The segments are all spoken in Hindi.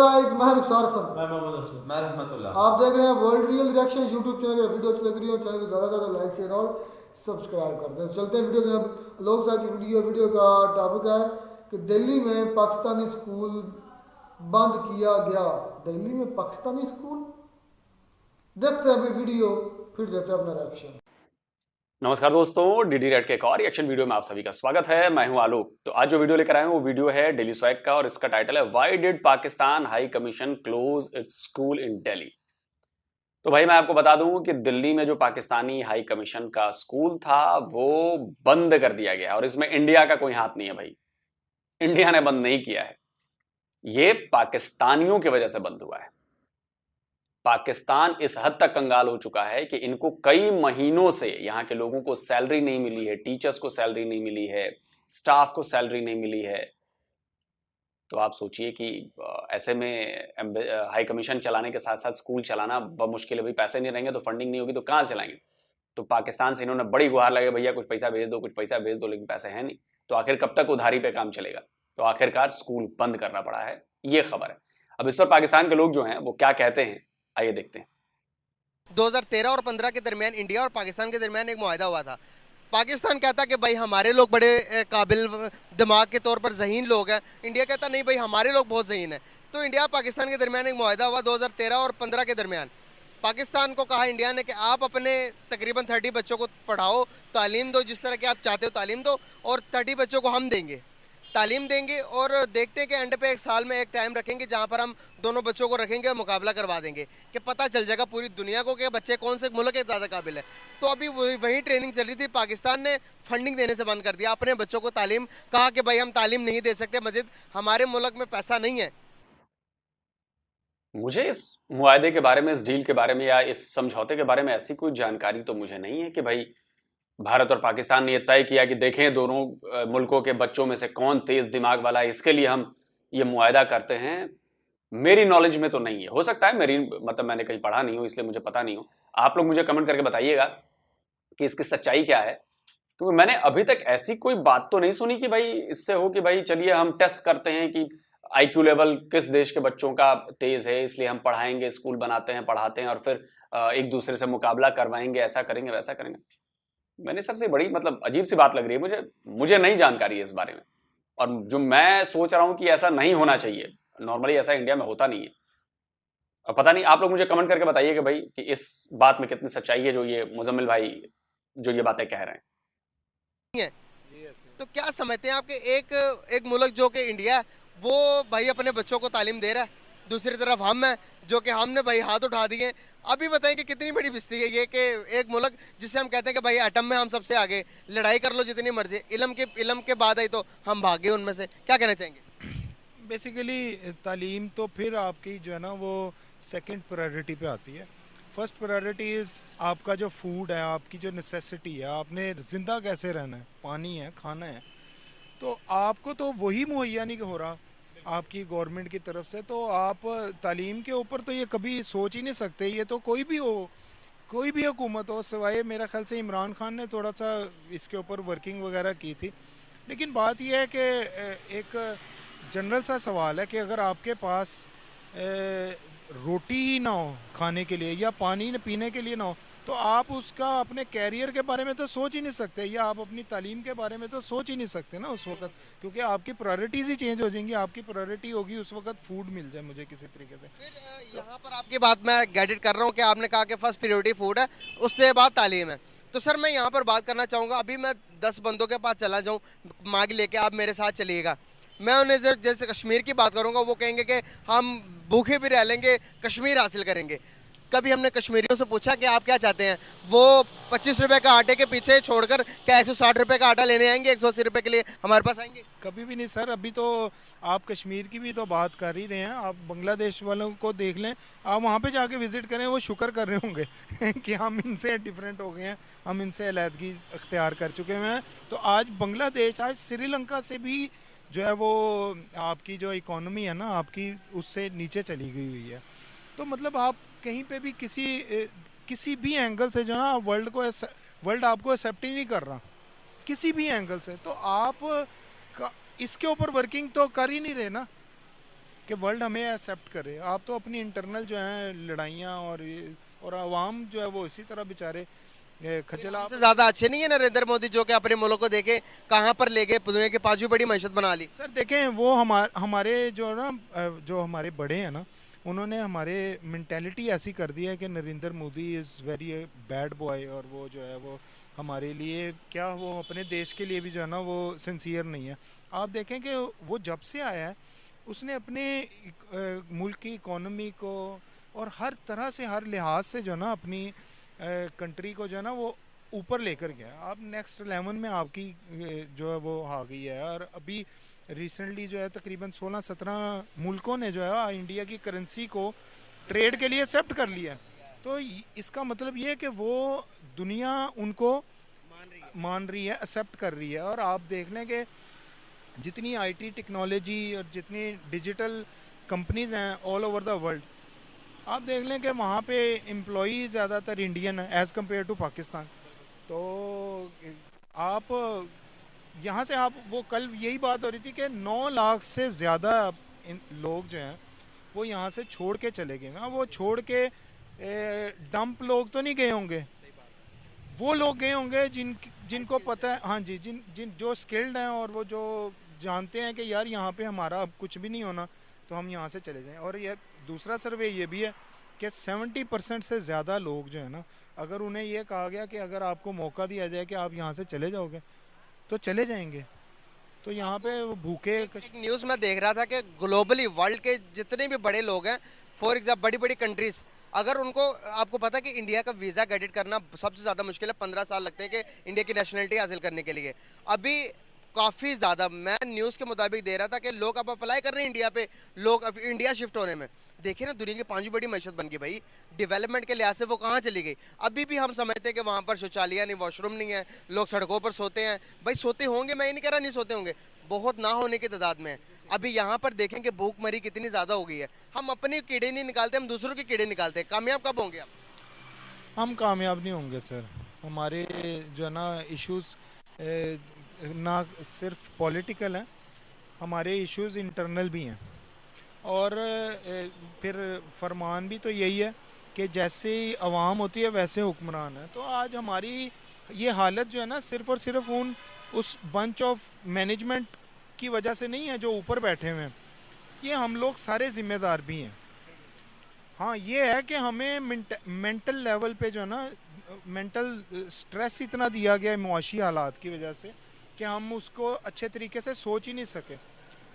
गाइस, मैं रुखसार हसन। मैं मोहम्मद असलम। मैं रहमतुल्लाह। आप देख रहे हैं world real reaction YouTube channel. Video अच्छी लग रही हो चैनल को ज़्यादा से ज़्यादा लाइक शेयर और सब्सक्राइब कर दें। चलते हैं वीडियो में। लोग साथ की वीडियो का टॉपिक है कि दिल्ली में पाकिस्तानी स्कूल बंद किया गया। दिल्ली में पाकिस्तानी स्कूल, देखते हैं अभी वीडियो, फिर देते हैं अपना रिएक्शन। नमस्कार दोस्तों, डीडी रेड के एक और रिएक्शन वीडियो में आप सभी का स्वागत है। मैं हूं आलोक। तो आज जो वीडियो लेकर आए हैं वो वीडियो है डेली स्वैग का और इसका टाइटल है why did Pakistan high commission close it's school इन दिल्ली। तो भाई मैं आपको बता दूं कि दिल्ली में जो पाकिस्तानी हाई कमीशन का स्कूल था वो बंद कर दिया गया और इसमें इंडिया का कोई हाथ नहीं है भाई। इंडिया ने बंद नहीं किया है, ये पाकिस्तानियों की वजह से बंद हुआ है। पाकिस्तान इस हद तक कंगाल हो चुका है कि इनको कई महीनों से यहाँ के लोगों को सैलरी नहीं मिली है, टीचर्स को सैलरी नहीं मिली है, स्टाफ को सैलरी नहीं मिली है। तो आप सोचिए कि ऐसे में हाई कमीशन चलाने के साथ साथ स्कूल चलाना बहुत मुश्किल है भाई। पैसे नहीं रहेंगे तो फंडिंग नहीं होगी तो कहाँ चलाएंगे। तो पाकिस्तान से इन्होंने बड़ी गुहार लगे, भैया कुछ पैसा भेज दो, कुछ पैसा भेज दो, लेकिन पैसे हैं नहीं। तो आखिर कब तक उधारी पे काम चलेगा। तो आखिरकार स्कूल बंद करना पड़ा है, ये खबर है। अब इस पर पाकिस्तान के लोग जो हैं वो क्या कहते हैं, आइए देखते हैं। 2013 और 15 के दरमियान इंडिया और पाकिस्तान के दरमियान एक मुआहदा हुआ था। पाकिस्तान कहता कि भाई हमारे लोग बड़े काबिल दिमाग के तौर पर ज़हीन लोग हैं। इंडिया कहता नहीं भाई हमारे लोग बहुत ज़हीन हैं। तो इंडिया पाकिस्तान के दरमियान एक मुआहदा हुआ 2013 और 15 के दरमियान। पाकिस्तान को कहा इंडिया ने कि आप अपने तकरीबन 30 बच्चों को पढ़ाओ, तालीम दो, जिस तरह की आप चाहते हो तालीम दो, और 30 बच्चों को हम देंगे, तालीम देंगे। और देखते हैं कि एंड पे एक साल में एक टाइम रखेंगे जहां पर हम दोनों बच्चों को रखेंगे और मुकाबला करवा देंगे कि पता चल जाएगा पूरी दुनिया को कि बच्चे कौन से मुल्क के ज़्यादा काबिल है। तो अभी वही ट्रेनिंग चल रही थी। पाकिस्तान ने फंडिंग देने से बंद कर दिया अपने बच्चों को तालीम, कहा कि भाई हम तालीम नहीं दे सकते, मजीद हमारे मुल्क में पैसा नहीं है। मुझे इस मुआहदे के बारे में, इस डील के बारे में या इस समझौते के बारे में ऐसी कोई जानकारी तो मुझे नहीं है कि भाई भारत और पाकिस्तान ने यह तय किया कि देखें दोनों मुल्कों के बच्चों में से कौन तेज दिमाग वाला है, इसके लिए हम ये मुआहदा करते हैं। मेरी नॉलेज में तो नहीं है, हो सकता है मेरी मतलब मैंने कहीं पढ़ा नहीं हो इसलिए मुझे पता नहीं हो। आप लोग मुझे कमेंट करके बताइएगा कि इसकी सच्चाई क्या है, क्योंकि मैंने अभी तक ऐसी कोई बात तो नहीं सुनी कि भाई इससे हो कि भाई चलिए हम टेस्ट करते हैं कि आईक्यू लेवल किस देश के बच्चों का तेज है, इसलिए हम पढ़ाएंगे, स्कूल बनाते हैं, पढ़ाते हैं और फिर एक दूसरे से मुकाबला करवाएंगे, ऐसा करेंगे वैसा करेंगे। मैंने सबसे बड़ी मतलब अजीब सी बात लग रही है मुझे नहीं जानकारी है इस बारे में। और जो मैं सोच रहा हूं कि ऐसा नहीं होना चाहिए, नॉर्मली ऐसा इंडिया में होता नहीं है। और पता नहीं, आप लोग मुझे कमेंट करके बताइए कि भाई कि इस बात में कितनी सच्चाई है जो ये मुजम्मिल भाई जो ये बातें कह रहे हैं। तो क्या समझते हैं आपके एक मुल्क जो कि इंडिया है वो भाई अपने बच्चों को तालीम दे रहा है, दूसरी तरफ हम हैं जो कि हमने भाई हाथ उठा दिए। अभी बताएं कि कितनी बड़ी बिस्ती है ये कि एक मुल्क जिसे हम कहते हैं कि भाई एटम में हम सबसे आगे, लड़ाई कर लो जितनी मर्जी, इल्म के बाद आई तो हम भागे उनमें से। क्या कहना चाहेंगे? बेसिकली तालीम तो फिर आपकी जो है ना वो सेकंड प्रायोरिटी पे आती है। फर्स्ट प्रायोरिटी इज़ आपका जो फूड है, आपकी जो नेसेसिटी है, आपने ज़िंदा कैसे रहना है, पानी है, खाना है, तो आपको तो वही मुहैया नहीं हो रहा आपकी गवर्नमेंट की तरफ से। तो आप तालीम के ऊपर तो ये कभी सोच ही नहीं सकते। ये तो कोई भी हो, कोई भी हुकूमत हो, सिवाय मेरा ख्याल से इमरान खान ने थोड़ा सा इसके ऊपर वर्किंग वगैरह की थी। लेकिन बात यह है कि एक जनरल सा सवाल है कि अगर आपके पास रोटी ही ना हो खाने के लिए या पानी पीने के लिए ना हो, तो आप उसका अपने कैरियर के बारे में तो सोच ही नहीं सकते, या आप अपनी तालीम के बारे में तो सोच ही नहीं सकते ना उस वक्त, क्योंकि आपकी प्रायोरिटीज़ ही चेंज हो जाएंगी। आपकी प्रायोरिटी होगी उस वक्त फूड मिल जाए मुझे किसी तरीके से। फिर यहाँ पर आपकी बात मैं गैडिट कर रहा हूँ कि आपने कहा कि फर्स्ट प्रायोरिटी फूड है, उसके बाद तालीम है। तो सर मैं यहाँ पर बात करना चाहूँगा, अभी मैं 10 बंदों के पास चला जाऊँ मांग लेके, आप मेरे साथ चलिएगा, मैं उन्हें जैसे कश्मीर की बात करूँगा वो कहेंगे कि हम भूखे भी रह लेंगे, कश्मीर हासिल करेंगे। कभी हमने कश्मीरियों से पूछा कि आप क्या चाहते हैं, वो 25 रुपए का आटे के पीछे छोड़कर क्या 160 रुपए का आटा लेने आएंगे, 180 रुपए के लिए हमारे पास आएंगे? कभी भी नहीं सर। अभी तो आप कश्मीर की भी तो बात कर ही रहे हैं, आप बांग्लादेश वालों को देख लें, आप वहाँ पे जाके विज़िट करें, वो शुक्र कर रहे होंगे कि हम इनसे डिफरेंट हो गए हैं, हम इनसे अलहदगी अख्तियार कर चुके हैं। तो आज बांग्लादेश, आज श्रीलंका से भी जो है वो आपकी जो इकॉनमी है ना आपकी, उससे नीचे चली गई हुई है। तो मतलब आप कहीं पे भी किसी भी एंगल से जो है ना वर्ल्ड आपको एक्सेप्ट ही नहीं कर रहा किसी भी एंगल से। तो आप इसके ऊपर वर्किंग तो कर ही नहीं रहे ना। कि वर्ल्ड हमें एक्सेप्ट करे। आप तो अपनी इंटरनल जो है लड़ाइयाँ और आवाम जो है वो इसी तरह बेचारे खजल। आप हमसे ज्यादा अच्छे नहीं है नरेंद्र मोदी जो कि अपने मुल्क को देखे कहाँ पर ले गए, दुनिया की पांचवी बड़ी मैशत बना ली। सर देखें, वो हमारे जो है ना जो हमारे बड़े हैं ना, उन्होंने हमारे मेंटेलिटी ऐसी कर दी है कि Narendra Modi is very bad boy, और वो जो है वो हमारे लिए क्या, वो अपने देश के लिए भी जो है ना वो सिंसियर नहीं है। आप देखें कि वो जब से आया है उसने अपने मुल्क की इकोनॉमी को और हर तरह से, हर लिहाज से जो है ना अपनी कंट्री को जो है ना वो ऊपर लेकर गया। आप नेक्स्ट 11 में आपकी जो है वो आ गई है। और अभी रिसेंटली जो है तकरीबन 16-17 मुल्कों ने जो है इंडिया की करेंसी को ट्रेड के लिए एक्सेप्ट कर लिया है। तो इसका मतलब ये है कि वो दुनिया उनको मान रही है, एक्सेप्ट कर रही है। और आप देख लें कि जितनी आईटी टेक्नोलॉजी और जितनी डिजिटल कंपनीज हैं ऑल ओवर द वर्ल्ड, आप देख लें कि वहाँ पे एम्प्लॉई ज़्यादातर इंडियन है एज़ कम्पेयर टू पाकिस्तान। तो आप यहाँ से आप, वो कल यही बात हो रही थी कि 9 लाख से ज़्यादा लोग जो हैं वो यहाँ से छोड़ के चले गए हैं। वो छोड़ के डंप लोग तो नहीं गए होंगे, वो लोग गए होंगे जिनको पता है, हाँ जी, जिन जिन जो स्किल्ड हैं और वो जो जानते हैं कि यार यहाँ पे हमारा अब कुछ भी नहीं होना, तो हम यहाँ से चले जाएं। और ये दूसरा सर्वे ये भी है कि 70% से ज़्यादा लोग जो है ना, अगर उन्हें ये कहा गया कि अगर आपको मौका दिया जाए कि आप यहाँ से चले जाओगे तो चले जाएंगे। तो यहाँ पे वो भूखे एक न्यूज़ में देख रहा था कि ग्लोबली वर्ल्ड के जितने भी बड़े लोग हैं, फॉर एग्जाम्पल बड़ी बड़ी कंट्रीज, अगर उनको, आपको पता है कि इंडिया का वीज़ा गेट करना सबसे ज़्यादा मुश्किल है, 15 साल लगते हैं कि इंडिया की नेशनलिटी हासिल करने के लिए। अभी काफ़ी ज़्यादा, मैं न्यूज़ के मुताबिक दे रहा था कि लोग अब अप्लाई कर रहे हैं इंडिया पे, लोग अब इंडिया शिफ्ट होने में। देखिए ना, दुनिया की पांचवी बड़ी मैशत बन गई भाई, डेवलपमेंट के लिहाज से वो कहाँ चली गई। अभी भी हम समझते हैं कि वहाँ पर शौचालय नहीं, वॉशरूम नहीं है, लोग सड़कों पर सोते हैं। भाई सोते होंगे, मैं ये नहीं कह रहा नहीं सोते होंगे, बहुत ना होने की तादाद में है। अभी यहाँ पर देखें कि भूखमरी कितनी ज़्यादा हो गई है। हम अपने कीड़े नहीं निकालते, हम दूसरों के कीड़े निकालते हैं। कामयाब कब होंगे आप? हम कामयाब नहीं होंगे सर। हमारे जो है ना इश्यूज़ ना सिर्फ पॉलिटिकल हैं, हमारे इश्यूज़ इंटरनल भी हैं। और फिर फरमान भी तो यही है कि जैसे ही अवाम होती है वैसे हुक्मरान है। तो आज हमारी ये हालत जो है ना सिर्फ और सिर्फ उस बंच ऑफ मैनेजमेंट की वजह से नहीं है जो ऊपर बैठे हुए हैं, ये हम लोग सारे ज़िम्मेदार भी हैं। हाँ, ये है कि हमें मेंटल लेवल पे जो है ना मेंटल स्ट्रेस इतना दिया गया है मुआशी हालात की वजह से कि हम उसको अच्छे तरीके से सोच ही नहीं सके।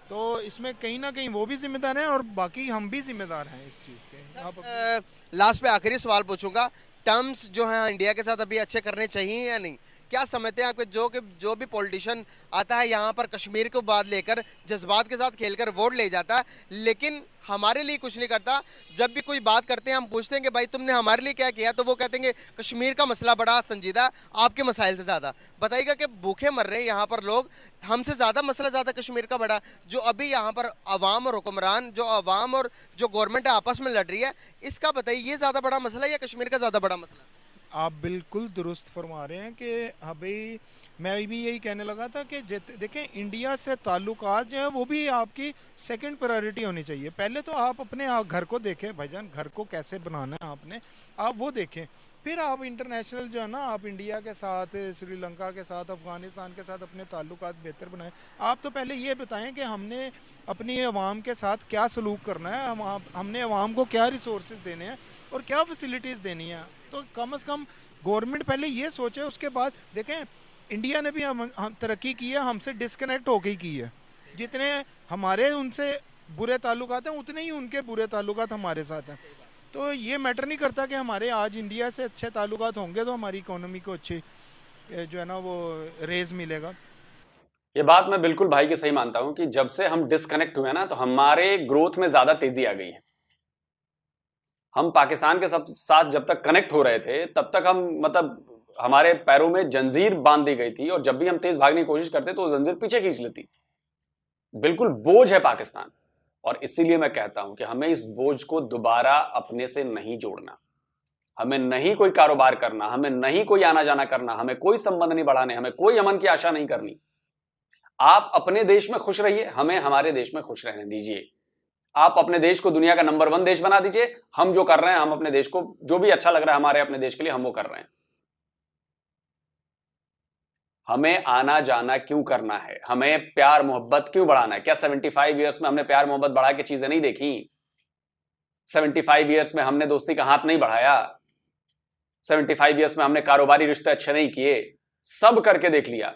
तो इसमें कहीं ना कहीं वो भी जिम्मेदार हैं और बाकी हम भी जिम्मेदार हैं इस चीज़ के। आप लास्ट पे आखिरी सवाल पूछूंगा, टर्म्स जो हैं इंडिया के साथ अभी अच्छे करने चाहिए या नहीं? क्या समझते हैं आपके जो भी पॉलिटिशियन आता है यहाँ पर कश्मीर को बात लेकर जज्बात के साथ खेलकर वोट ले जाता है, लेकिन हमारे लिए कुछ नहीं करता। जब भी कोई बात करते हैं हम पूछते हैं कि भाई तुमने हमारे लिए क्या किया, तो वो कहते हैं कि कश्मीर का मसला बड़ा संजीदा, आपके मसाइल से ज़्यादा। बताइएगा कि भूखे मर रहे हैं यहाँ पर लोग, हमसे ज़्यादा मसला ज़्यादा कश्मीर का बड़ा। जो अभी यहाँ पर अवाम और हुक्मरान, जो अवाम और जो गवर्नमेंट आपस में लड़ रही है, इसका बताइए ये ज़्यादा बड़ा मसला है या कश्मीर का ज़्यादा बड़ा मसला? आप बिल्कुल दुरुस्त फरमा रहे हैं कि अभी मैं भी यही कहने लगा था कि देखें, इंडिया से ताल्लुकात जो है वो भी आपकी सेकंड प्रायोरिटी होनी चाहिए। पहले तो आप अपने घर को देखें भाईजान, घर को कैसे बनाना है आपने, आप वो देखें, फिर आप इंटरनेशनल जो है ना, आप इंडिया के साथ, श्रीलंका के साथ, अफ़गानिस्तान के साथ अपने ताल्लुकात बेहतर बनाएं। आप तो पहले ये बताएं कि हमने अपनी अवाम के साथ क्या सलूक करना है, हमने अवाम को क्या रिसोर्सेज देने हैं और क्या फैसिलिटीज़ देनी है। तो कम से कम गवर्नमेंट पहले ये सोचे, उसके बाद देखें। इंडिया ने भी हम तरक्की की है, हमसे डिस्कनेक्ट होके ही की है। जितने हमारे उनसे बुरे ताल्लुकात हैं उतने ही उनके बुरे ताल्लुकात हमारे साथ हैं। तो ये मैटर नहीं करता कि हमारे आज इंडिया से अच्छे ताल्लुकात होंगे तो हमारी इकोनॉमी को अच्छी जो है ना वो रेज मिलेगा। ये बात मैं बिल्कुल भाई की सही मानता हूं कि जब से हम डिस्कनेक्ट हुए ना, तो हमारे ग्रोथ में ज्यादा तेजी आ गई है। हम पाकिस्तान के साथ जब तक कनेक्ट हो रहे थे तब तक हम, मतलब हमारे पैरों में जंजीर बांध दी गई थी और जब भी हम तेज भागने की कोशिश करते तो वो जंजीर पीछे खींच लेती। बिल्कुल बोझ है पाकिस्तान, और इसीलिए मैं कहता हूं कि हमें इस बोझ को दोबारा अपने से नहीं जोड़ना। हमें नहीं कोई कारोबार करना, हमें नहीं कोई आना जाना करना, हमें कोई संबंध नहीं बढ़ाने, हमें कोई अमन की आशा नहीं करनी। आप अपने देश में खुश रहिए, हमें हमारे देश में खुश रहने दीजिए। आप अपने देश को दुनिया का नंबर 1 देश बना दीजिए। हम जो कर रहे हैं, हम अपने देश को जो भी अच्छा लग रहा है हमारे अपने देश के लिए, हम वो कर रहे हैं। हमें आना जाना क्यों करना है? हमें प्यार मोहब्बत क्यों बढ़ाना है? क्या 75 ईयर्स में हमने प्यार मोहब्बत बढ़ा के चीजें नहीं देखी? 75 ईयर्स में हमने दोस्ती का हाथ नहीं बढ़ाया? 75 ईयर्स में हमने कारोबारी रिश्ते अच्छे नहीं किए? सब करके देख लिया,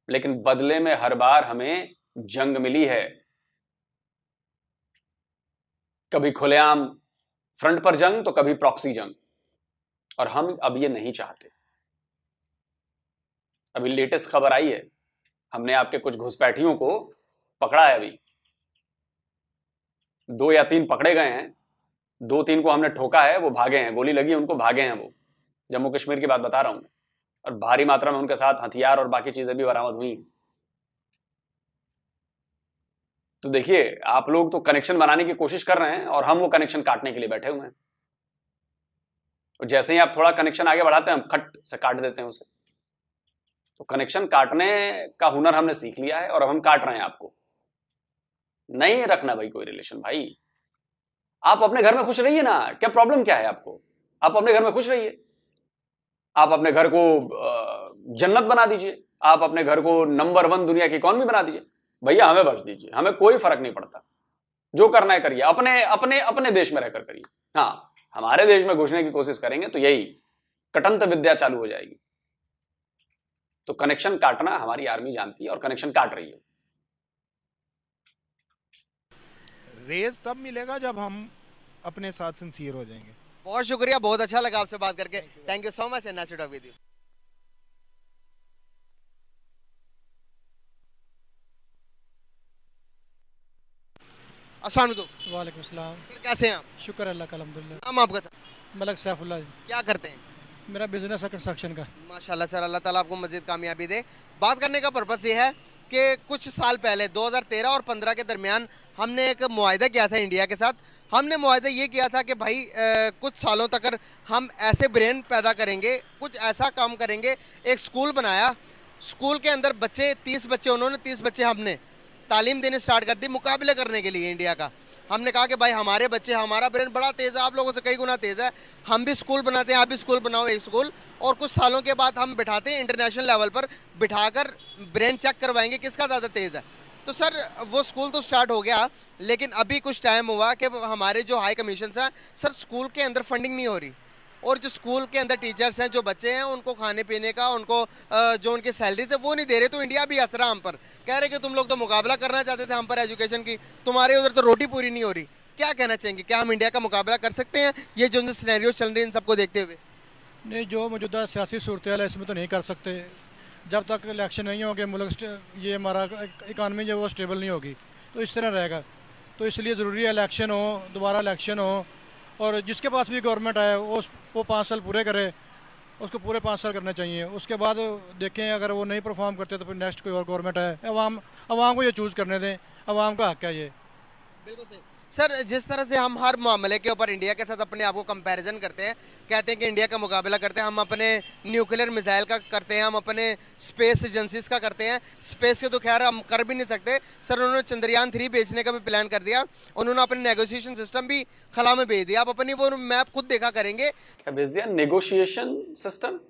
लेकिन बदले में हर बार हमें जंग मिली है। कभी खुलेआम फ्रंट पर जंग, तो कभी प्रॉक्सी जंग, और हम अब ये नहीं चाहते। अभी लेटेस्ट खबर आई है, हमने आपके कुछ घुसपैठियों को पकड़ा है। अभी 2 या 3 पकड़े गए हैं, 2-3 को हमने ठोका है, वो भागे हैं, गोली लगी उनको, भागे हैं वो। जम्मू कश्मीर की बात बता रहा हूं मैं। और भारी मात्रा में उनके साथ हथियार और बाकी चीजें भी बरामद हुई। तो देखिए, आप लोग तो कनेक्शन बनाने की कोशिश कर रहे हैं और हम वो कनेक्शन काटने के लिए बैठे हुए हैं। और जैसे ही आप थोड़ा कनेक्शन आगे बढ़ाते हैं, हम खट से काट देते हैं उसे। तो कनेक्शन काटने का हुनर हमने सीख लिया है और अब हम काट रहे हैं आपको। नहीं रखना भाई कोई रिलेशन। भाई आप अपने घर में खुश रहिए ना, क्या प्रॉब्लम क्या है आपको? आप अपने घर में खुश रहिए। आप अपने घर को जन्नत बना दीजिए, आप अपने घर को नंबर 1 दुनिया की इकॉनमी बना दीजिए। भैया हमें बख्श दीजिए, हमें कोई फर्क नहीं पड़ता। जो करना है करिए, अपने अपने अपने देश में रहकर करिए। हाँ, हमारे देश में घुसने की कोशिश करेंगे तो यही कटंत विद्या चालू हो जाएगी। तो कनेक्शन काटना हमारी आर्मी जानती है और कनेक्शन काट रही है। रेस तब मिलेगा जब हम अपने साथ सिंसियर हो जाएंगे। बहुत शुक्रिया, बहुत अच्छा लगा आपसे बात करके। Thank you so much and nice to talk with you. अस्सलाम वालेकुम। वालेकुम सलाम। फिर कैसे हैं आप? शुक्र अल्लाह का, अल्हम्दुलिल्लाह। नाम आपका सर? मलक सैफुल्लाह जी। क्या करते हैं? मेरा बिजनेस है कंस्ट्रक्शन का। माशाल्लाह सर, अल्लाह ताला आपको मज़ीद कामयाबी दे। बात करने का पर्पस ये है कि कुछ साल पहले 2013 और 15 के दरमियान हमने एक मुआहिदा किया था इंडिया के साथ। हमने मुआहिदा ये किया था कि भाई कुछ सालों तक हम ऐसे ब्रेन पैदा करेंगे, कुछ ऐसा काम करेंगे। एक स्कूल बनाया, स्कूल के अंदर बच्चे 30 बच्चे उन्होंने, 30 बच्चे हमने तालीम देने स्टार्ट कर दी मुकाबले करने के लिए इंडिया का। हमने कहा कि भाई हमारे बच्चे, हमारा ब्रेन बड़ा तेज़ है, आप लोगों से कई गुना तेज़ है, हम भी स्कूल बनाते हैं, आप भी स्कूल बनाओ एक स्कूल। और कुछ सालों के बाद हम बिठाते हैं इंटरनेशनल लेवल पर, बिठाकर ब्रेन चेक करवाएंगे किसका ज़्यादा तेज़ है। तो सर वो स्कूल तो स्टार्ट हो गया, लेकिन अभी कुछ टाइम हुआ कि हमारे जो हाई कमीशन हैं सर, स्कूल के अंदर फंडिंग नहीं हो रही। और जो स्कूल के अंदर टीचर्स हैं, जो बच्चे हैं, उनको खाने पीने का, उनको जो उनकी सैलरीज है वो नहीं दे रहे। तो इंडिया भी असरा हम पर कह रहे कि तुम लोग तो मुकाबला करना चाहते थे हम पर एजुकेशन की, तुम्हारे उधर तो रोटी पूरी नहीं हो रही। क्या कहना चाहेंगे, क्या हम इंडिया का मुकाबला कर सकते हैं ये जो सिनेरियो चल रही है इन सबको देखते हुए? नहीं, जो मौजूदा सियासी सूरत है इसमें तो नहीं कर सकते। जब तक इलेक्शन नहीं होंगे, मुल्क ये हमारा इकानमी जो वो स्टेबल नहीं होगी, तो इस तरह रहेगा। तो इसलिए ज़रूरी है इलेक्शन हो, दोबारा इलेक्शन हो, और जिसके पास भी गवर्नमेंट है वो 5 साल पूरे करे, उसको पूरे 5 साल करने चाहिए। उसके बाद देखें, अगर वो नहीं परफॉर्म करते तो फिर नेक्स्ट कोई और गवर्नमेंट है। अवाम को ये चूज़ करने दें, अवाम का हक है ये। बिल्कुल सही सर। जिस तरह से हम हर मामले के ऊपर इंडिया के साथ अपने आप को कंपैरिजन करते हैं, कहते हैं कि इंडिया का मुकाबला करते हैं, हम अपने न्यूक्लियर मिसाइल का करते हैं, हम अपने स्पेस एजेंसीज का करते हैं। स्पेस के तो खैर हम कर भी नहीं सकते सर, उन्होंने चंद्रयान 3 भेजने का भी प्लान कर दिया, उन्होंने अपने नेगोशिएशन सिस्टम भी खला में भेज दिया। आप अपनी वो मैप खुद देखा करेंगे। क्या भेज दिया? नेगोशिएशन सिस्टम,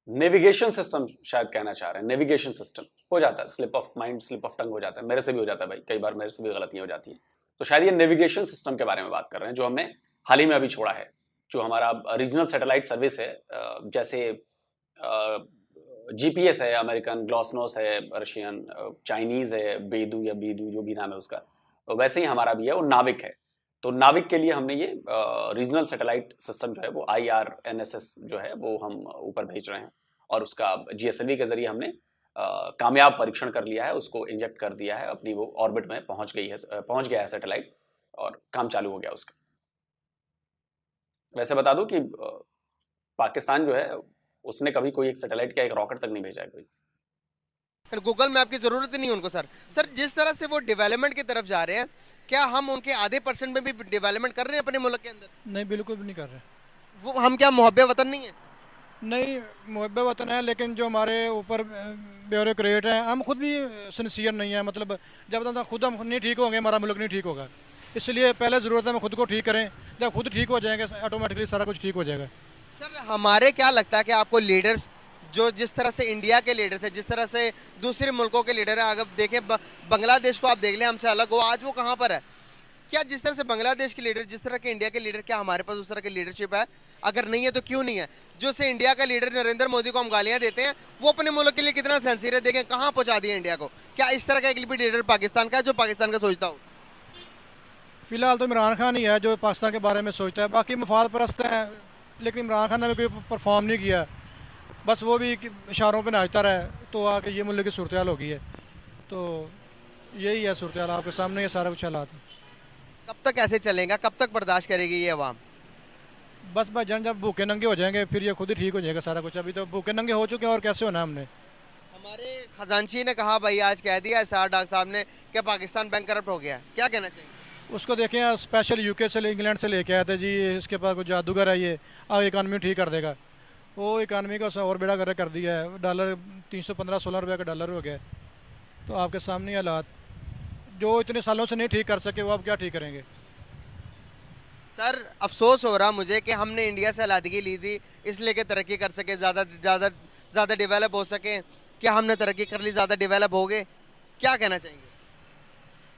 नेविगेशन सिस्टम शायद कहना चाह रहे हैं। नेविगेशन सिस्टम हो जाता है, slip of mind, slip of tongue हो जाता है, मेरे से भी हो जाता है भाई, कई बार मेरे से भी गलतियां हो जाती हैं। तो शायद ये नेविगेशन सिस्टम के बारे में बात कर रहे हैं, जो हमने हाल ही में अभी छोड़ा है, जो हमारा रीजनल सैटेलाइट सर्विस है। जैसे जीपीएस है, अमेरिकन ग्लॉसनोस है, रशियन, चाइनीज है, बेदू या बीदू जो भी नाम है उसका, वैसे ही हमारा भी है, वो नाविक है। तो नाविक के लिए हमने ये रीजनल सैटेलाइट सिस्टम जो है वो IRNSS जो है वो हम ऊपर भेज रहे हैं, और उसका GSLV के जरिए हमने कामयाब परीक्षण कर लिया है, उसको इंजेक्ट कर दिया है, अपनी वो ऑर्बिट में पहुंच गया है सैटेलाइट, और काम चालू हो गया उसका। वैसे बता दूं कि पाकिस्तान जो है उसने कभी कोई एक सैटेलाइट या एक रॉकेट तक नहीं भेजा है कोई। गूगल मैप की जरूरत ही नहीं उनको सर। सर जिस तरह से वो डेवलपमेंट की तरफ जा रहे हैं, क्या हम उनके आधे % में भी डेवलपमेंट कर रहे हैं अपने मुल्क के अंदर? नहीं, बिल्कुल भी नहीं कर रहे। वो हम क्या मुहब्बे वतन नहीं है? नहीं, मुहब्ब वतन है, लेकिन जो हमारे ऊपर ब्यूरोक्रेट हैं, हम खुद भी सिंसियर नहीं है। मतलब जब तक खुद हम नहीं ठीक होंगे हमारा मुल्क नहीं ठीक होगा। इसलिए पहले ज़रूरत है हम खुद को ठीक करें। जब खुद ठीक हो जाएंगे ऑटोमेटिकली सारा कुछ ठीक हो जाएगा। सर हमारे क्या लगता है कि आपको लीडर्स जो जिस तरह से इंडिया के लीडर्स है, जिस तरह से दूसरे मुल्कों के लीडर है, अगर देखें बांग्लादेश को आप देख लें, हमसे अलग हो, आज वो कहाँ पर है? क्या जिस तरह से बांग्लादेश के लीडर, जिस तरह के इंडिया के लीडर, क्या हमारे पास उस तरह की लीडरशिप है? अगर नहीं है तो क्यों नहीं है? जो से इंडिया का लीडर नरेंद्र मोदी को हम गालियां देते हैं, वो अपने मुल्क के लिए कितना सेंसियर है, देखें कहाँ पहुंचा दिया इंडिया को। क्या इस तरह का एक भी लीडर पाकिस्तान का है जो पाकिस्तान का सोचता हो? फ़िलहाल तो इमरान खान ही है जो पाकिस्तान के बारे में सोचता है, बाकी मफाद परस्त हैं। लेकिन इमरान खान ने भी कोई परफॉर्म नहीं किया, बस वो भी इशारों पे नाचता रहा, तो आके ये मुल्क की सूरत हाल हो गई है। तो यही है सूरत हाल, आपके सामने ये सारा कुछ हालात है। कब तक ऐसे चलेगा? कब तक बर्दाश्त करेगी ये अवाम? बस भाईजान जब भूखे नंगे हो जाएंगे फिर ये खुद ही ठीक हो जाएगा सारा कुछ। अभी तो भूखे नंगे हो चुके हैं, और कैसे होना हमने। हमारे खजांची ने कहा भाई, आज कह दिया एसआर डॉक्टर साहब ने कि पाकिस्तान बैंक करप्ट हो गया है, क्या कहना चाहिए? उसको देखें, स्पेशल यूके से इंग्लैंड से लेके आए थे जी, इसके पास कुछ जादूगर है, ये आगे इकानमी ठीक कर देगा। वो इकानमी का और बेड़ा गर्क कर दिया है। डॉलर 315-16 रुपये का डॉलर हो गया है। तो आपके सामने हालात, जो इतने सालों से नहीं ठीक कर सके वो अब क्या ठीक करेंगे। सर अफसोस हो रहा मुझे कि हमने इंडिया से अलहदगी ली थी इसलिए कि तरक्की कर सके, ज़्यादा ज़्यादा ज़्यादा डेवलप हो सके। क्या हमने तरक्की कर ली, ज़्यादा डेवलप हो गए? क्या कहना चाहेंगे?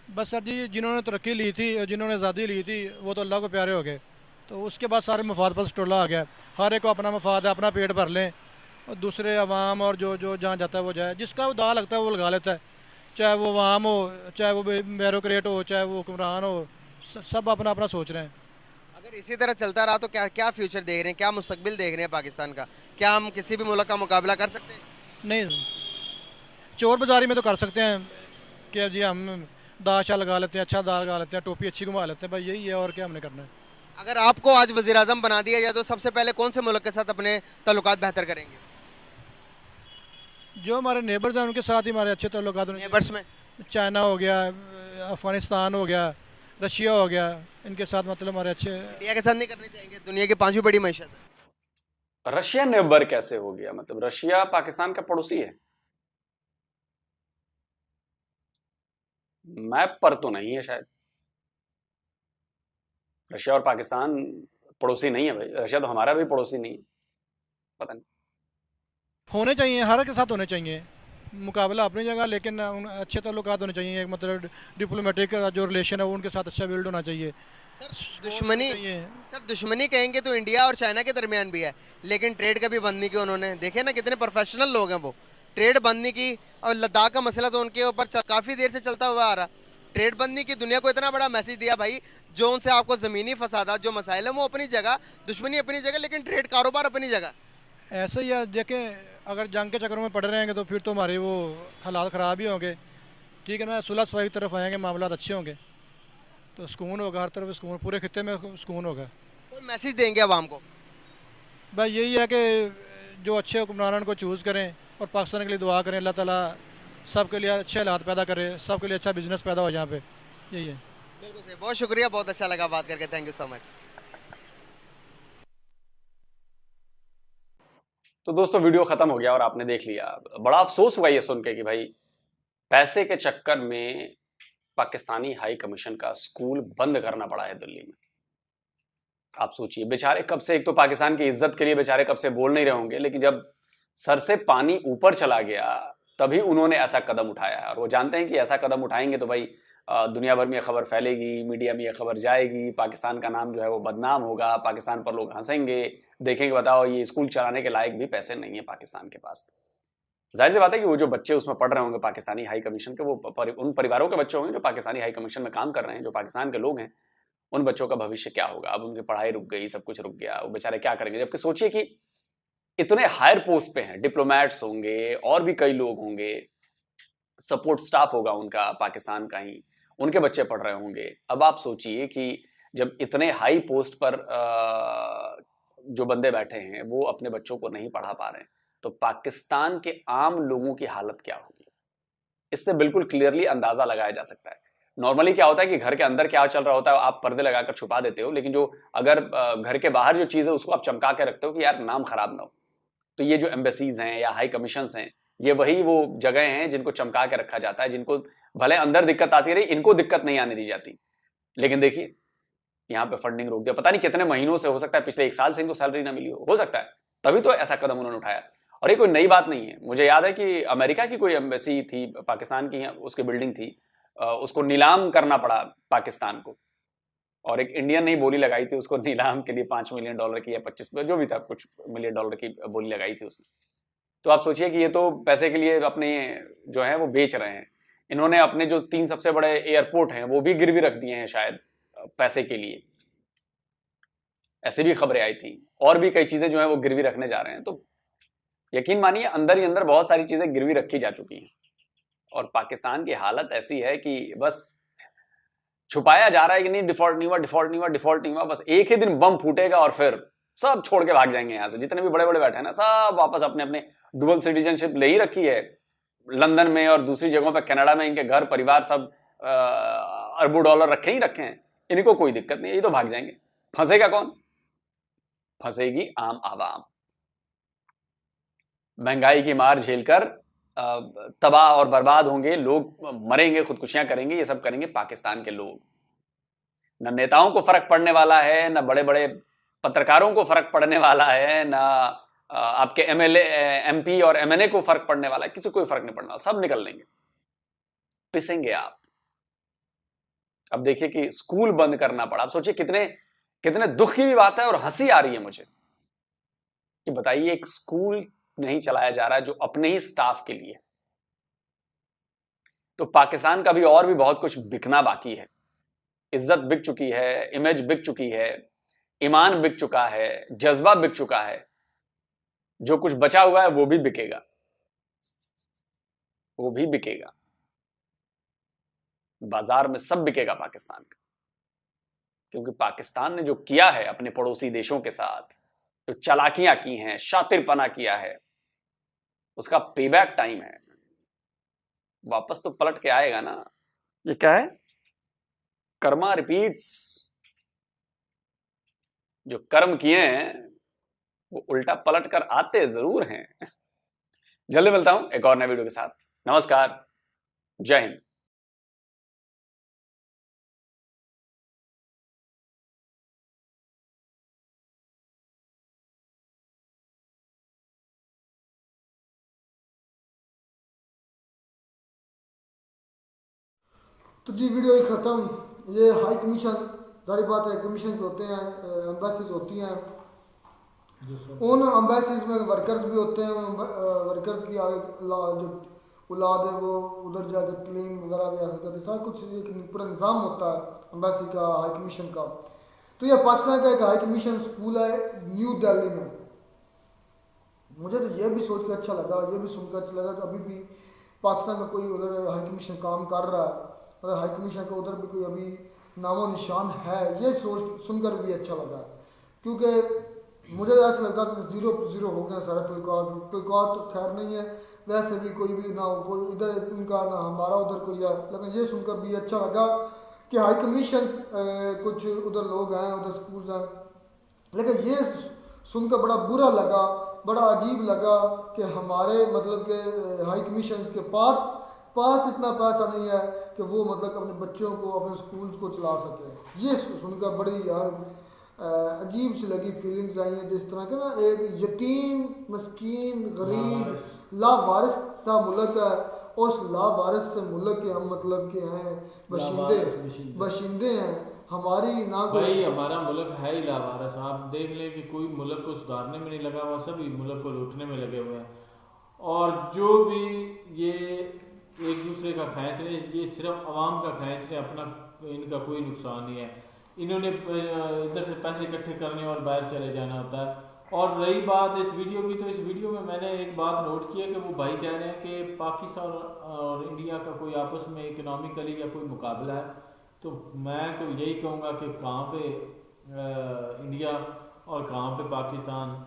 बस सर जी, जिन्होंने तरक्की ली थी, जिन्होंने आज़ादी ली थी, वो तो अल्लाह को प्यारे हो गए। तो उसके बाद सारे मफाद पर टोला आ गया। हर एक को अपना मफाद है, अपना पेट भर लें, और दूसरे अवाम और जो जो जहाँ जाता है वो जाए। जिसका वो दाव लगता है वो लगा लेता है, चाहे वो अवाम हो, चाहे वो ब्यूरोक्रेट हो, चाहे वो हुक्मरान हो, सब अपना अपना सोच रहे हैं। अगर इसी तरह चलता रहा तो क्या क्या फ्यूचर देख रहे हैं, क्या मुस्तकबिल देख रहे हैं पाकिस्तान का? क्या हम किसी भी मुल्क का मुकाबला कर सकते हैं? नहीं, चोर बाजारी में तो कर सकते हैं कि जी हम दाशा लगा लेते हैं, अच्छा दाग लगा लेते हैं, टोपी अच्छी घुमा लेते हैं, भाई यही है, और क्या हमने करना है। अगर आपको आज वज़ीर आज़म बना दिया जाए तो सबसे पहले कौन से मुल्क के साथ अपने ताल्लुकात बेहतर करेंगे? जो हमारे नेबर्स हैं उनके साथ ही हमारे अच्छे ताल्लुकात होने नेबर्स में चाहिए। चाइना हो गया, अफ़गानिस्तान हो गया, रशिया हो गया, इनके साथ मतलब हमारे अच्छे। इंडिया के साथ नहीं करने चाहेंगे? दुनिया की 5वीं बड़ी मैशत है। रशिया नेबर कैसे हो गया? मतलब रशिया पाकिस्तान का पड़ोसी है, मैप पर तो नहीं है शायद। रशिया और पाकिस्तान पड़ोसी नहीं है भाई, रशिया तो हमारा भी पड़ोसी नहीं है, पता नहीं। होने चाहिए, हर के साथ होने चाहिए, मुकाबला अपनी जगह, लेकिन अच्छे ताल्लुकात होने चाहिए। मतलब डिप्लोमेटिक जो रिलेशन है वो उनके साथ अच्छा बिल्ड होना चाहिए। दुश्मनी, सर दुश्मनी कहेंगे तो इंडिया और चाइना के दरमियान भी है, लेकिन ट्रेड कभी बंद नहीं की उन्होंने। देखे ना कितने प्रोफेशनल लोग हैं वो, ट्रेड बंद नहीं की। और लद्दाख का मसला तो उनके ऊपर काफ़ी देर से चलता हुआ आ रहा, ट्रेड बंद नहीं की। दुनिया को इतना बड़ा मैसेज दिया भाई, जो उनसे आपको ज़मीनी फसादात जो मसाइल हैं वो अपनी जगह, दुश्मनी अपनी जगह, लेकिन ट्रेड कारोबार अपनी जगह। ऐसे ही है, देखें अगर जंग के चक्करों में पड़े रहेंगे तो फिर तो हमारे वो हालात ख़राब ही होंगे। ठीक है ना, सुलह सफाई की तरफ आएंगे, मामला अच्छे होंगे तो सुकून होगा, हर तरफ सुकून, पूरे खित्ते में सुकून होगा। कोई मैसेज देंगे आवाम को? भाई यही है कि जो अच्छे हुक्मरान को चूज़ करें और पाकिस्तान के लिए दुआ करें, अल्लाह ताला सबके लिए अच्छे हालात पैदा करे, सबके लिए अच्छा बिजनेस पैदा हो यहाँ पे, यही है। बिल्कुल सही, बहुत शुक्रिया, बहुत अच्छा लगा बात करके, थैंक यू सो मच। तो दोस्तों वीडियो खत्म हो गया और आपने देख लिया। बड़ा अफसोस हुआ ये सुन के कि भाई पैसे के चक्कर में पाकिस्तानी हाई कमीशन का स्कूल बंद करना पड़ा है दिल्ली में। आप सोचिए, बेचारे कब से, एक तो पाकिस्तान की इज्जत के लिए बेचारे कब से बोल नहीं रहे होंगे, लेकिन जब सर से पानी ऊपर चला गया तभी उन्होंने ऐसा कदम उठाया है। और वो जानते हैं कि ऐसा कदम उठाएंगे तो भाई दुनिया भर में यह खबर फैलेगी, मीडिया में यह खबर जाएगी, पाकिस्तान का नाम जो है वो बदनाम होगा, पाकिस्तान पर लोग हंसेंगे, देखेंगे बताओ ये स्कूल चलाने के लायक भी पैसे नहीं है पाकिस्तान के पास। जाहिर सी बात है कि वो जो बच्चे उसमें पढ़ रहे होंगे पाकिस्तानी हाई कमीशन के, वो उन परिवारों के बच्चे होंगे जो पाकिस्तानी हाई कमीशन में काम कर रहे हैं, जो पाकिस्तान के लोग हैं, उन बच्चों का भविष्य क्या होगा? अब उनकी पढ़ाई रुक गई, सब कुछ रुक गया, वो बेचारे क्या करेंगे? जबकि सोचिए कि इतने हायर पोस्ट पे हैं, डिप्लोमेट्स होंगे और भी कई लोग होंगे, सपोर्ट स्टाफ होगा उनका पाकिस्तान का ही, उनके बच्चे पढ़ रहे होंगे। अब आप सोचिए कि जब इतने हाई पोस्ट पर जो बंदे बैठे हैं वो अपने बच्चों को नहीं पढ़ा पा रहे हैं, तो पाकिस्तान के आम लोगों की हालत क्या होगी? इससे बिल्कुल क्लियरली अंदाजा लगाया जा सकता है। नॉर्मली क्या होता है कि घर के अंदर क्या चल रहा होता है आप पर्दे लगाकर छुपा देते हो, लेकिन जो अगर घर के बाहर जो चीज है उसको आप चमका के रखते हो कि यार नाम खराब ना हो। तो ये जो एम्बेसीज हैं या हाई कमीशंस हैं, ये वही वो जगह हैं जिनको चमका के रखा जाता है, जिनको भले अंदर दिक्कत आती रही, इनको दिक्कत नहीं आने दी जाती। लेकिन देखिए यहाँ पे फंडिंग रोक दिया, पता नहीं कितने महीनों से, हो सकता है पिछले 1 साल से इनको सैलरी ना मिली हो सकता है, तभी तो ऐसा कदम उन्होंने उठाया। और ये कोई नई बात नहीं है। मुझे याद है कि अमेरिका की कोई एम्बेसी थी पाकिस्तान की, उसकी बिल्डिंग थी, उसको नीलाम करना पड़ा पाकिस्तान को, और एक इंडियन ने ही बोली लगाई थी उसको नीलाम के लिए, $5 मिलियन की या 25 जो भी था, कुछ $1 मिलियन की बोली लगाई थी उसने। तो आप सोचिए कि ये तो पैसे के लिए अपने जो है वो बेच रहे हैं। इन्होंने अपने जो 3 सबसे बड़े एयरपोर्ट हैं वो भी गिरवी रख दिए हैं शायद पैसे के लिए, ऐसी भी खबरें आई थी। और भी कई चीजें जो है वो गिरवी रखने जा रहे हैं। तो यकीन मानिए अंदर ही अंदर बहुत सारी चीजें गिरवी रखी जा चुकी हैं, और पाकिस्तान की हालत ऐसी है कि बस छुपाया जा रहा है कि नहीं डिफॉल्ट नहीं हुआ, डिफॉल्ट नहीं हुआ, डिफॉल्ट नहीं हुआ। बस एक ही दिन बम फूटेगा और फिर सब छोड़ के भाग जाएंगे यहाँ से। जितने भी बड़े बड़े बैठे हैं ना, सब वापस अपने अपने डुअल सिटीजनशिप ले ही रखी है। लंदन में और दूसरी जगहों पर, कनाडा में, इनके घर परिवार सब अरबों डॉलर रखे ही रखे हैं। इनको कोई दिक्कत नहीं है, ये तो भाग जाएंगे। फंसेगा कौन? फंसेगी आम आवाम। महंगाई की मार झेलकर तबाह और बर्बाद होंगे लोग, मरेंगे, खुदकुशियां करेंगे, ये सब करेंगे पाकिस्तान के लोग। न नेताओं को फर्क पड़ने वाला है, न बड़े बड़े पत्रकारों को फर्क पड़ने वाला है, न आपके एमएलए, एमपी और एमएनए को फर्क पड़ने वाला है। किसी को कोई फर्क नहीं पड़ने वाला, सब निकल लेंगे, पिसेंगे आप। अब देखिए कि स्कूल बंद करना पड़ा। अब सोचिए कितने कितने दुख की भी बात है, और हंसी आ रही है मुझे कि बताइए एक स्कूल नहीं चलाया जा रहा है जो अपने ही स्टाफ के लिए। तो पाकिस्तान का भी और भी बहुत कुछ बिकना बाकी है। इज्जत बिक चुकी है, इमेज बिक चुकी है, ईमान बिक चुका है, जज्बा बिक चुका है। जो कुछ बचा हुआ है वो भी बिकेगा, वो भी बिकेगा। बाजार में सब बिकेगा पाकिस्तान का, क्योंकि पाकिस्तान ने जो किया है अपने पड़ोसी देशों के साथ, जो चालाकियां की हैं, शातिरपना किया है, उसका पेबैक टाइम है। वापस तो पलट के आएगा ना। ये क्या है? कर्मा रिपीट्स। जो कर्म किए हैं वो उल्टा पलट कर आते जरूर हैं। जल्दी मिलता हूं एक और नए वीडियो के साथ। नमस्कार, जय हिंद। तो जी वीडियो ही ख़त्म। ये हाई कमीशन, जारी बात है, कमीशन होते हैं, एम्बेसीज होती हैं, उन एम्बेसीज में वर्कर्स भी होते हैं। वर्कर्स की जो औलाद है वो उधर जाकर क्लीन वगैरह भी ऐसा करते, सारा कुछ एक पूरा निज़ाम होता है एम्बेसी का, हाई कमीशन का। तो ये पाकिस्तान का एक हाई कमीशन स्कूल है न्यू दिल्ली में। मुझे तो ये भी सोच के अच्छा लगा, ये भी सुनकर अच्छा लगा कि अभी भी पाकिस्तान का कोई उधर हाई कमीशन काम कर रहा है, और हाई कमीशन का उधर भी कोई अभी नामो निशान है, ये सोच सुनकर भी अच्छा लगा। क्योंकि मुझे ऐसा लगता है कि 0-0 हो गया सारा तल्क़ात तो खैर नहीं है, वैसे भी कोई भी ना कोई इधर उनका ना हमारा उधर कोई है। लेकिन ये सुनकर भी अच्छा लगा कि हाई कमीशन कुछ उधर लोग हैं, उधर स्कूल्स हैं। लेकिन ये सुनकर बड़ा बुरा लगा, बड़ा अजीब लगा कि हमारे मतलब के हाई कमीशन के पास इतना पैसा नहीं है कि वो मतलब अपने बच्चों को, अपने स्कूल्स को चला सके। ये सुनकर बड़ी यार अजीब सी लगी, फीलिंग्स आई हैं। जिस तरह के ना एक यतीम, मस्कीन, गरीब, लावारिस सा मुल्क है, और उस लावारिस से मुल्क के हम मतलब के हैं बशिंदे हैं। हमारी ना भाई हमारा मुल्क है ही लावारिस। आप देख लें कि कोई मुल्क को सुधारने में नहीं लगा हुआ, सभी मुल्क को लूटने में लगे हुए हैं। और जो भी ये एक दूसरे का खींच रहे, ये सिर्फ आवाम का खींच रहे, अपना इनका कोई नुकसान नहीं है। इन्होंने इधर से पैसे इकट्ठे करने और बाहर चले जाना होता है। और रही बात इस वीडियो की, तो इस वीडियो में मैंने एक बात नोट की है कि वो भाई कह रहे हैं कि पाकिस्तान और इंडिया का कोई आपस में इकोनॉमिकली या कोई मुकाबला है। तो मैं तो यही कहूँगा कि कहाँ पे इंडिया और कहाँ पे पाकिस्तान।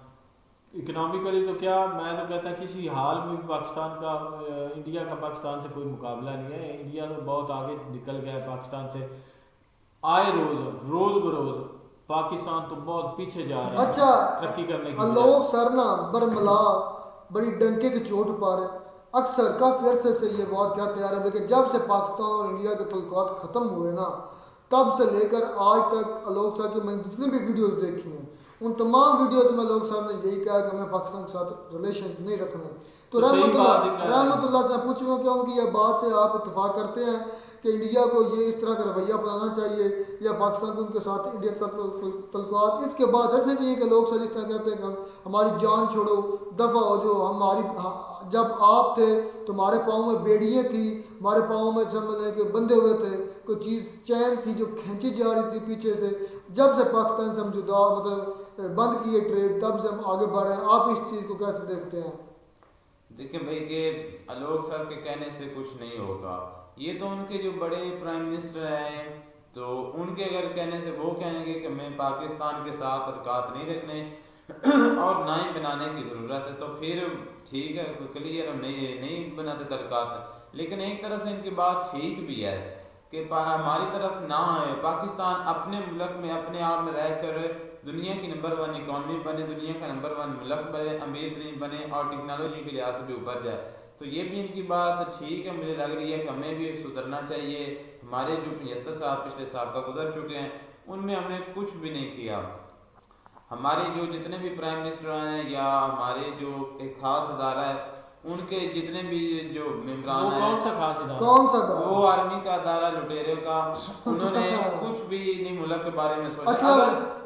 इकोनॉमिकली तो क्या, मैं तो कहता किसी हाल में भी पाकिस्तान का, इंडिया का पाकिस्तान से कोई मुकाबला नहीं है। इंडिया तो बहुत आगे निकल गया है पाकिस्तान से। आए रोज़ बरोज़ पाकिस्तान तो बहुत पीछे जा रहा है अच्छा तरक्की करने की आलोक सर ना बरमला बड़ी डंके की चोट पर अक्सर काफी अरसे से ये बात कहते आ रहे थे कि जब से पाकिस्तान और इंडिया के तल्लुकात खत्म हुए ना तब से लेकर आज तक आलोक सर की मैंने जितनी भी वीडियोस देखी हैं उन तमाम वीडियोस में आलोक सर ने यही कहा कि हमें पाकिस्तान के साथ रिलेशन नहीं रखने। तो रहमतुल्लाह से पूछूंगा क्या उनकी यह बात से आप इत्तेफाक करते हैं कि इंडिया को ये इस तरह का रवैया अपनाना चाहिए या पाकिस्तान को उनके साथ इंडिया के साथ तल्लुकात इसके बाद रखने चाहिए कि लोग सर इस तरह कहते हैं कि हमारी जान छोड़ो दफ़ा हो जो हमारी जब आप थे तुम्हारे पाँव में बेड़ियाँ थी हमारे पाँव में समझ लें कि बंधे हुए थे कोई चीज़ चैन थी जो खींची जा रही थी पीछे से जब से पाकिस्तान से हम जुदा मतलब बंद किए ट्रेड तब से हम आगे बढ़ रहे हैं। आप इस चीज़ को कैसे देखते हैं? देखिए भाई कि आलोक सर के कहने से कुछ नहीं होगा, ये तो उनके जो बड़े प्राइम मिनिस्टर हैं तो उनके अगर कहने से वो कहेंगे कि मैं पाकिस्तान के साथ तल्लुकात नहीं रखने और ना ही बनाने की ज़रूरत है तो फिर ठीक है क्लियर हम नहीं बनाते तल्लुकात। लेकिन एक तरह से इनकी बात ठीक भी है कि हमारी तरफ ना है, पाकिस्तान अपने मुल्क में अपने आप में रहकर दुनिया की नंबर 1 इकॉनमी बने, दुनिया का नंबर 1 मुल्क बने, अमीर तरीन बने और टेक्नोलॉजी के लिहाज से भी ऊपर जाए। तो ये भी इनकी बात ठीक है, मुझे लग रही है कि हमें भी सुधरना चाहिए। हमारे जो 75 साल पिछले साल का गुजर चुके हैं उनमें हमने कुछ भी नहीं किया। हमारे जो जितने भी प्राइम मिनिस्टर हैं या हमारे जो एक खास अदारा है उनके जितने भी जो मेम्बरान हैं कौन सा खास इदारा? कौन सा वो आर्मी का अदारा लुटेरे का, उन्होंने कुछ भी नहीं मुल्क के बारे में सोचा। अच्छा,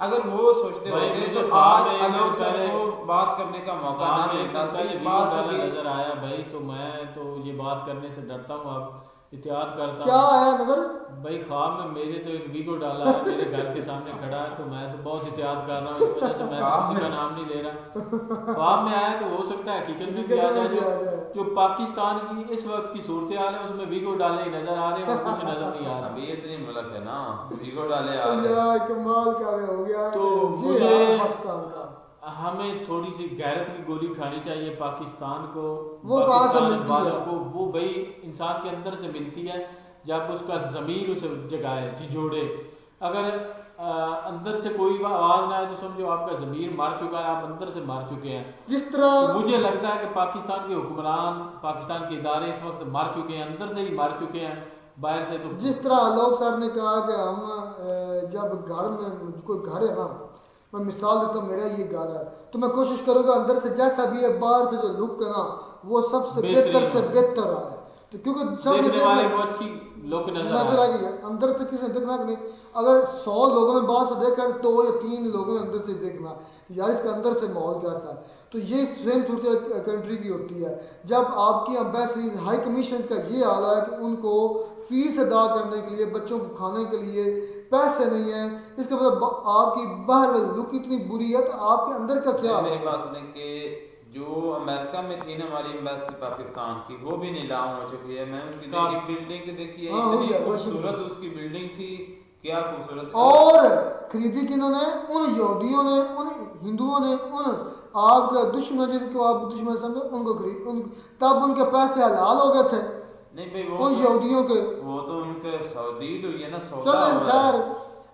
अगर वो सोचते होंगे तो आज आलोक सर को बात करने का मौका ना मिलता। इस बात से नजर आया भाई, तो मैं तो ये बात करने से डरता हूँ, अब एहतियात करता क्या आया नजर भाई। ख्वाब में मेरे तो एक वीगो डाला है मेरे घर के सामने खड़ा है, तो मैं तो बहुत एहतियात कर रहा हूँ, इस वजह से मैं किसी का नाम नहीं ले रहा। ख्वाब में आया तो हो सकता है हकीकत में भी आ जाए। जो पाकिस्तान की इस वक्त की सूरत हाल है उसमें वीगो डाले नजर आ रहे हैं और कुछ नजर नहीं आ रहा। अभी इतनी मुल्क है ना, वीगो डाले आ यार कमाल क्या हो गया। तो ये मुझे है पाकिस्तान का हमें थोड़ी सी गैरत की गोली खानी चाहिए पाकिस्तान को, वो कहाँ से पाकिस्तान मिलती वालों है? को वो भाई इंसान के अंदर से मिलती है जब उसका ज़मीर उसे जगाए झिझोड़े। अगर अंदर से कोई आवाज़ ना आए तो समझो आपका ज़मीर मर चुका है, आप अंदर से मर चुके हैं। जिस तरह तो मुझे लगता है कि पाकिस्तान के हुक्मरान, पाकिस्तान के इदारे इस वक्त मर चुके हैं, अंदर से ही मर चुके हैं, बाहर से तो जिस तरह आलोक सर ने कहा कि हम जब घर में कोई घर है ना, मैं मिसाल देता हूँ मेरा ये घर है तो मैं कोशिश करूँगा अंदर से जैसा भी है बाहर से जो लुक है ना वो सबसे बेहतर से बेहतर आए। तो क्योंकि देखने वाले को अच्छी लुक नजर आ गई है, अंदर से किसी ने देखना नहीं। अगर 100 लोगों ने बाहर से देखा तो या 3 लोगों ने अंदर से देखना यार इसके अंदर से माहौल कैसा है। तो ये सेम सूरत कंट्री की होती है जब आपकी एम्बेसीज हाई कमीशन का ये हाल है कि उनको फीस अदा करने के लिए बच्चों को खाने के लिए पैसे नहीं है, इसके मतलब आपकी बाहर वाली लुक इतनी बुरी है तो आपके अंदर का क्या? मेरी बात सुने कि जो अमेरिका में थी ना हमारी एम्बेसी पाकिस्तान की वो भी नीलाम हो चुकी है। मैं उसकी बिल्डिंग देखी है, इतनी खूबसूरत उसकी बिल्डिंग थी, क्या खूबसूरत। और खरीदी किन्होंने? उन यहूदियों ने, उन हिंदुओं ने, उन आपका दुश्मन जिनको आप दुश्मन समझो उनको खरीद तब उनके पैसे हलाल हो गए थे। नहीं भाई वो उन यहूदियों के वो तो उनके सौदी हुई है ना, सौदा।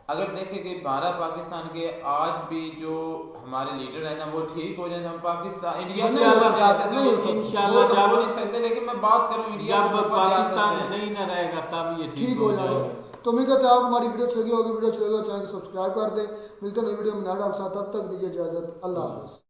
अगर देखें कि भारत पाकिस्तान के आज भी जो हमारे लीडर है ना वो ठीक हो जाए हम पाकिस्तान इंडिया से ऊपर जा सकते हैं इंशाल्लाह। जा नहीं सकते लेकिन मैं बात करूं इंडिया जब पाकिस्तान नहीं ना रहेगा तब ये ठीक हो जाएगा। तो उम्मीद करते हैं आपको हमारी वीडियो अच्छी लगी होगी। वीडियो अच्छी लगी तो चैनल को सब्सक्राइब कर दें। मिलते हैं नई वीडियो में, आपके साथ, तब तक दीजिए इजाजत। अल्लाह हाफ़िज़।